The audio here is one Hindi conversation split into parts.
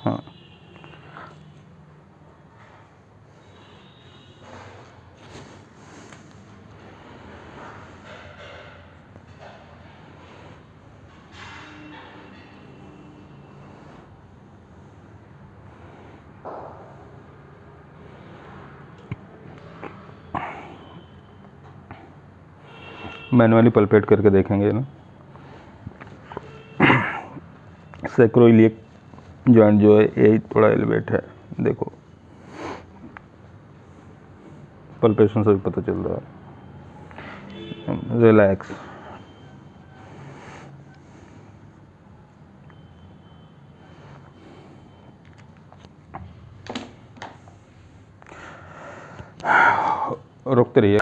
हाँ, मैनुअली पल्पेट करके देखेंगे ना। सैक्रोइलियक जॉइंट जो है यही थोड़ा एलिवेट है, देखो पल्पेशन से भी पता चल रहा है। रिलैक्स, रुकते रहिए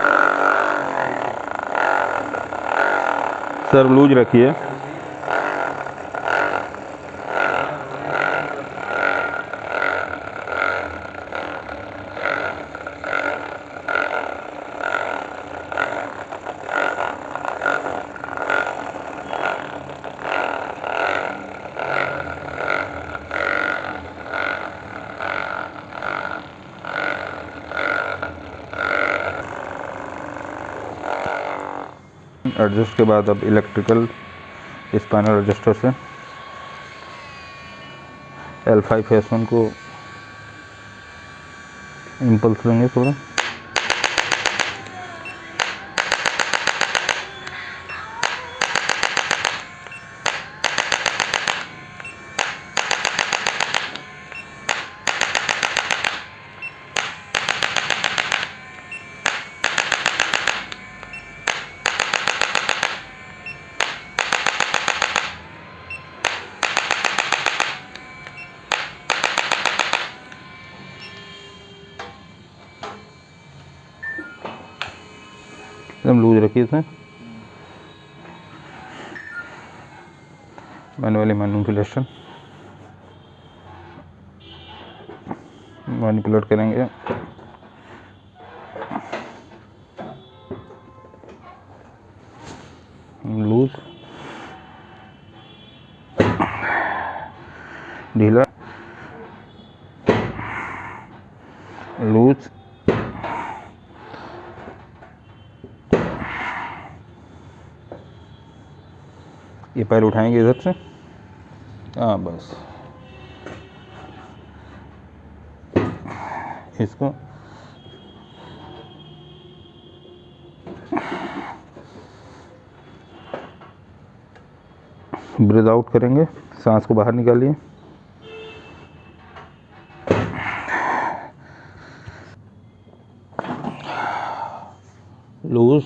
सर, लूज रखिए। एडजस्ट के बाद अब इलेक्ट्रिकल स्पाइनल एडजस्टर से L5S1 को इम्पल्स देंगे थोड़ा। एकदम लूज रखिए इसे। मैनुअली मैनिपुलेशन मैनिपुलेट करेंगे। लूज, ढीला, लूज, ये पैर उठाएंगे इधर से। हाँ बस, इसको ब्रीथ आउट करेंगे, सांस को बाहर निकालिए। लूज,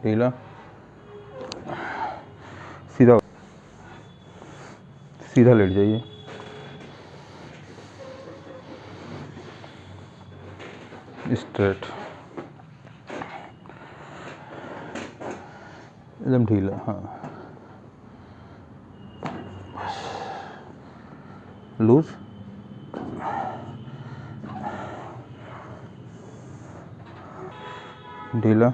ढीला, सीधा सीधा लेट जाइए। स्ट्रेट, एकदम ढीला। हाँ, लूज, ढीला,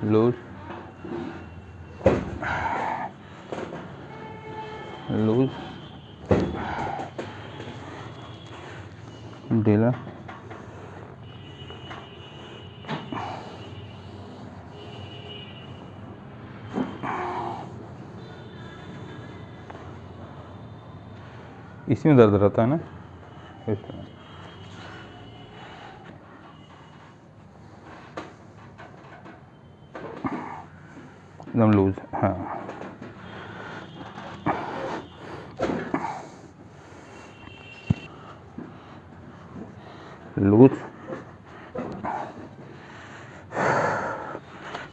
लूज, लूज, ढीला, इसी में दर्द रहता है ना, एकदम लूज। हाँ, लूज,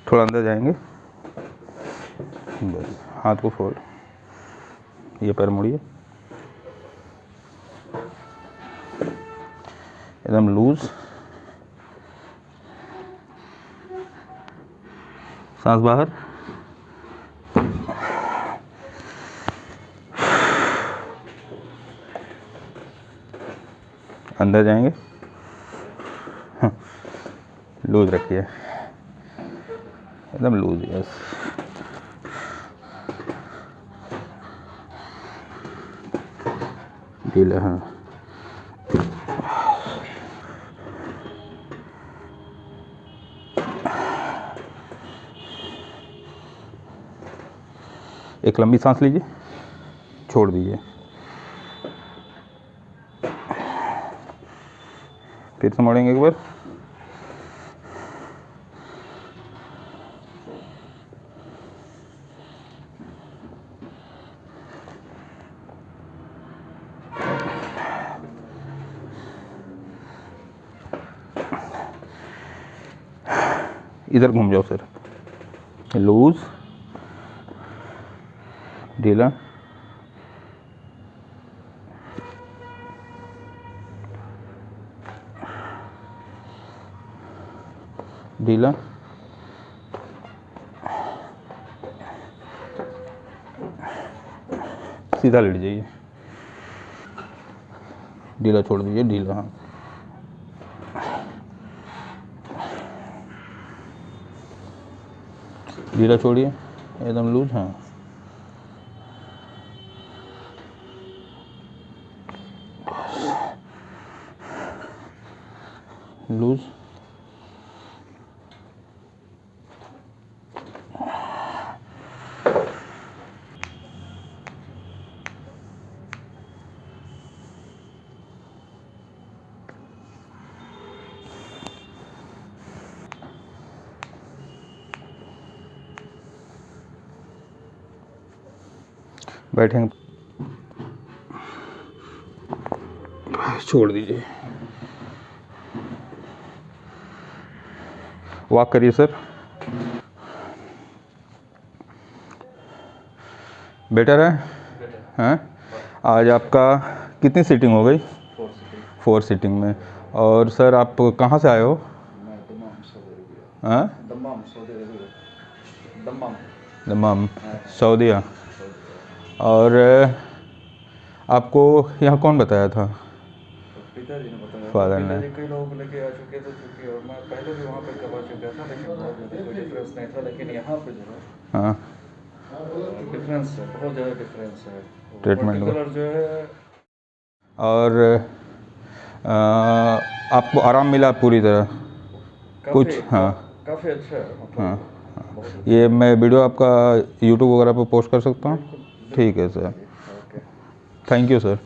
थोड़ा अंदर जाएंगे, बस हाथ को फोल्ड, ये पैर मुड़िए, एकदम लूज, सांस बाहर, अंदर जाएंगे। हाँ, लूज रखिए, एकदम लूज। यस, ढीला। हाँ, एक लंबी सांस लीजिए, छोड़ दीजिए, फिर से मोड़ेंगे एक बार। इधर घूम जाओ सर, लूज, ढीला, ढीला, सीधा लेट जाइए, ढीला छोड़ दीजिए, ढीला। हाँ, ढीला छोड़िए, एकदम लूज। हाँ, लूज, बैठेंगे, छोड़ दीजिए, वॉक करिए सर। बेटर है। हैं, आज आपका कितनी सीटिंग हो गई? 4 सीटिंग में। और सर आप कहाँ से आए हो? हाँ, दम्माम, सऊदीया। और आपको यहाँ कौन बताया था? पिताजी ने बताया। फादर ने। पिताजी कई लोगों को लेके आ चुके थे, चूँकि और मैं पहले भी वहाँ पे करवा चुका था, लेकिन बहुत ज़्यादा कोई डिफरेंस नहीं था। लेकिन यहाँ पे जो है हाँ, डिफरेंस है, बहुत ज़्यादा डिफरेंस है ट्रीटमेंट पर्टिकुलर जो है। और आपको आराम मिला पूरी तरह? कुछ? हाँ, काफ़ी अच्छा है, हाँ, मतलब बहुत अच्छा। ये मैं वीडियो आपका यूट्यूब वगैरह पर पोस्ट कर सकता हूँ? बिल्कुल, ठीक है sir, okay, thank you sir.